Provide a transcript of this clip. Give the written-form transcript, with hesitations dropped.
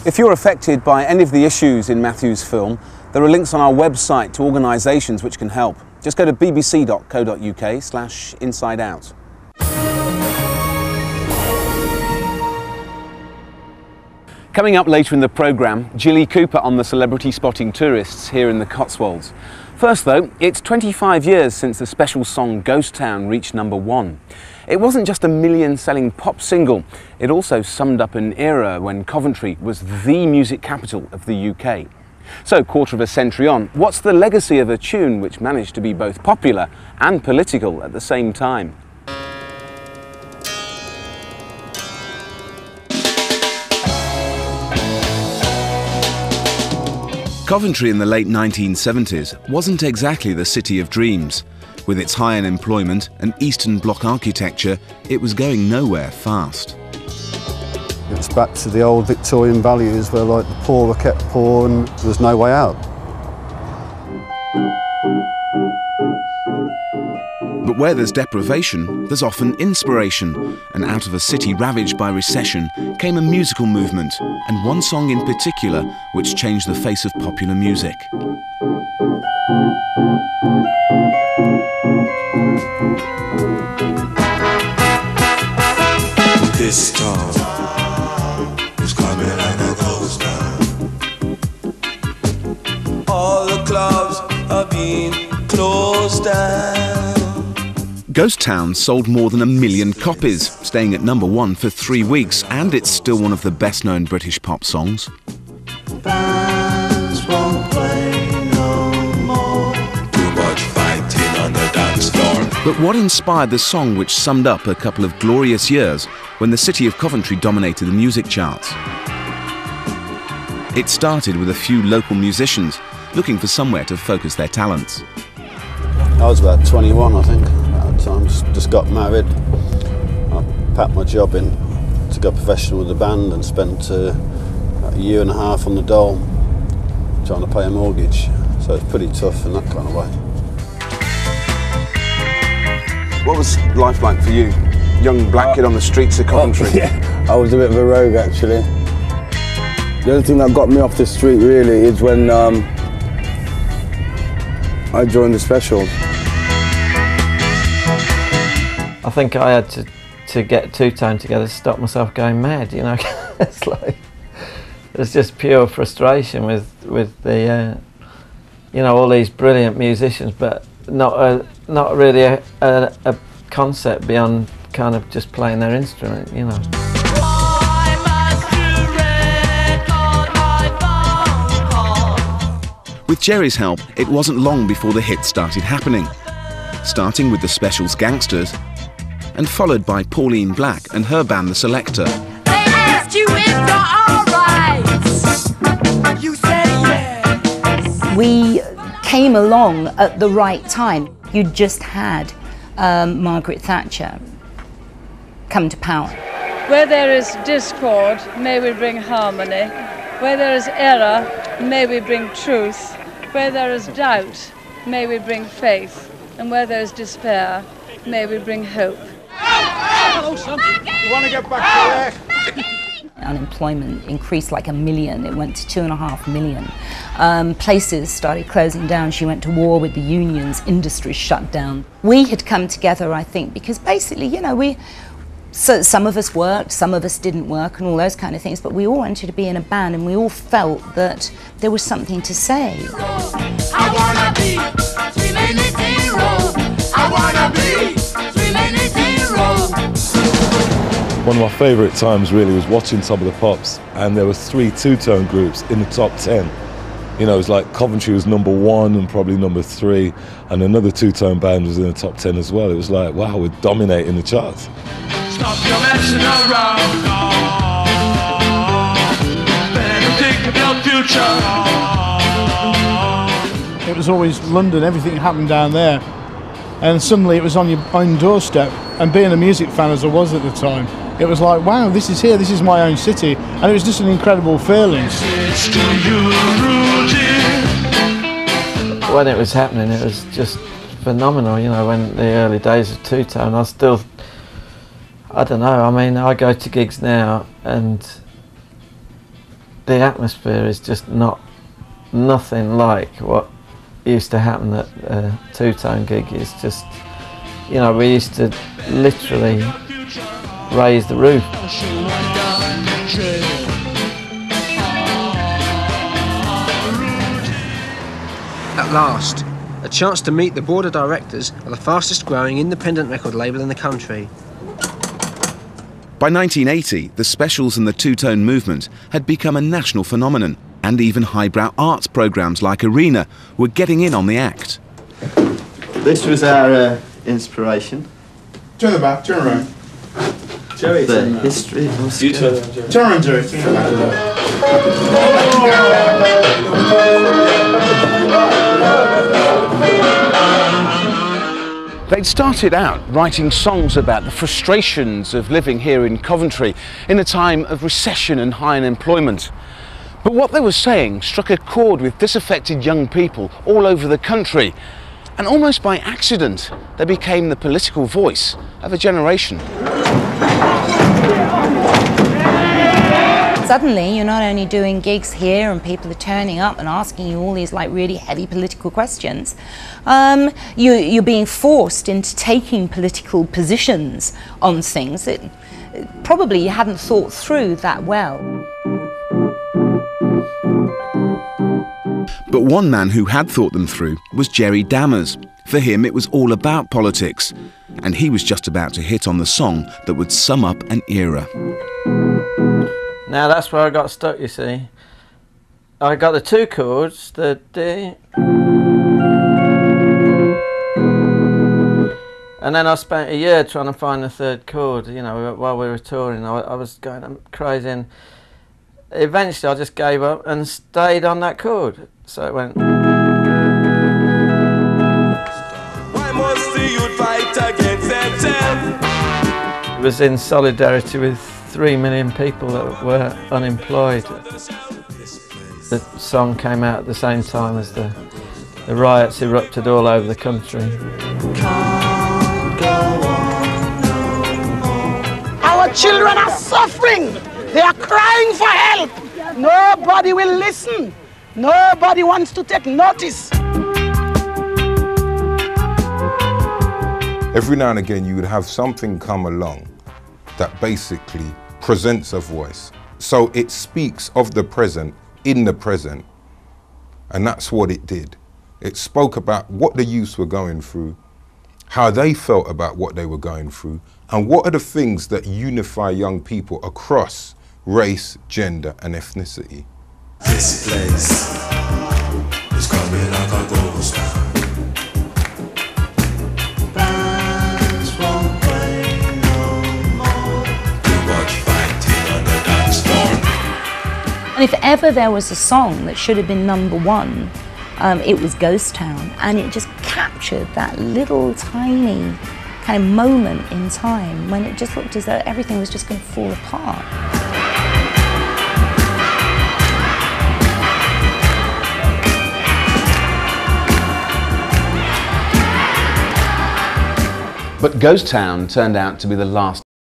If you're affected by any of the issues in Matthew's film, there are links on our website to organisations which can help. Just go to bbc.co.uk/insideout. Coming up later in the programme, Jilly Cooper on the celebrity spotting tourists here in the Cotswolds. First though, it's 25 years since the special song Ghost Town reached #1. It wasn't just a million-selling pop single, it also summed up an era when Coventry was the music capital of the UK. So, quarter of a century on, what's the legacy of a tune which managed to be both popular and political at the same time? Coventry in the late 1970s wasn't exactly the city of dreams. With its high unemployment and Eastern Bloc architecture, it was going nowhere fast. It's back to the old Victorian values where like the poor were kept poor and there was no way out. But where there's deprivation, there's often inspiration, and out of a city ravaged by recession came a musical movement, and one song in particular which changed the face of popular music. This town was coming like a ghost town. All the clubs are being closed down. Ghost Town sold more than 1 million copies, staying at #1 for 3 weeks, and it's still one of the best-known British pop songs. Bands won't play no more. Too much fighting on the dance floor. But what inspired the song which summed up a couple of glorious years when the city of Coventry dominated the music charts? It started with a few local musicians looking for somewhere to focus their talents. I was about 21, I think, at the time. Just got married. I packed my job in to go professional with the band and spent a year and a half on the dole trying to pay a mortgage. So it's pretty tough in that kind of way. What was life like for you? Young black kid on the streets of Coventry. Yeah, I was a bit of a rogue actually. The only thing that got me off the street really is when I joined the Specials. I think I had to get two-tone together to stop myself going mad, you know. It's like, it's just pure frustration with the, you know, all these brilliant musicians, but not really a concept beyond kind of just playing their instrument, you know. With Jerry's help, it wasn't long before the hits started happening. Starting with the Specials' Gangsters, and followed by Pauline Black and her band The Selector. They asked you if you're alright. You said yes. We came along at the right time. You just had Margaret Thatcher come to power. Where there is discord, may we bring harmony. Where there is error, may we bring truth. Where there is doubt, may we bring faith. And where there is despair, may we bring hope. Hello, son. You want to get back to work? Unemployment increased like 1 million. It went to 2.5 million. Places started closing down. She went to war with the unions. Industries shut down. We had come together, I think, because basically, you know, so some of us worked, some of us didn't work, and all those kind of things. But we all wanted to be in a band, and we all felt that there was something to say. I wanna be 3 minutes in a row. I wanna be 3 minutes in a row. One of my favourite times really was watching Top of the Pops, and there were 3 two-tone groups in the top 10. You know, it was like Coventry was #1 and probably #3, and another two-tone band was in the top 10 as well. It was like, wow, we're dominating the charts. Stop your messing around. Better think of your future. It was always London, everything happened down there. And suddenly it was on your own doorstep. And being a music fan as I was at the time, it was like, wow, this is here, this is my own city. And it was just an incredible feeling. When it was happening, it was just phenomenal, you know, when the early days of two-tone, I don't know, I mean, I go to gigs now and the atmosphere is just nothing like what used to happen at a Two-Tone gig. It's just, you know, we used to literally raise the roof. At last, a chance to meet the board of directors of the fastest growing independent record label in the country. By 1980, the Specials and the Two-Tone movement had become a national phenomenon, and even highbrow arts programmes like Arena were getting in on the act. This was our inspiration. Turn the back, turn around. Jerry, the history. Turn around, Jerry. They'd started out writing songs about the frustrations of living here in Coventry in a time of recession and high unemployment. But what they were saying struck a chord with disaffected young people all over the country, and almost by accident they became the political voice of a generation. Suddenly you're not only doing gigs here and people are turning up and asking you all these like really heavy political questions, you're being forced into taking political positions on things that probably you hadn't thought through that well. But one man who had thought them through was Jerry Dammers. For him it was all about politics, and he was just about to hit on the song that would sum up an era. Now that's where I got stuck, you see. I got the two chords, the D, and then I spent a year trying to find the third chord, you know, while we were touring. I was going crazy, and eventually I just gave up and stayed on that chord. So it went. Why must the youth fight against themselves? It was in solidarity with 3 million people that were unemployed. The song came out at the same time as the riots erupted all over the country. Our children are suffering. They are crying for help. Nobody will listen. Nobody wants to take notice. Every now and again you would have something come along that basically presents a voice. So it speaks of the present, in the present, and that's what it did. It spoke about what the youths were going through, how they felt about what they were going through, and what are the things that unify young people across race, gender, and ethnicity. This place is coming like a ghost town. Bands won't play no more. Too much fighting on the dance floor. And if ever there was a song that should have been #1, it was Ghost Town, and it just captured that little tiny kind of moment in time when it just looked as though everything was just going to fall apart. But Ghost Town turned out to be the last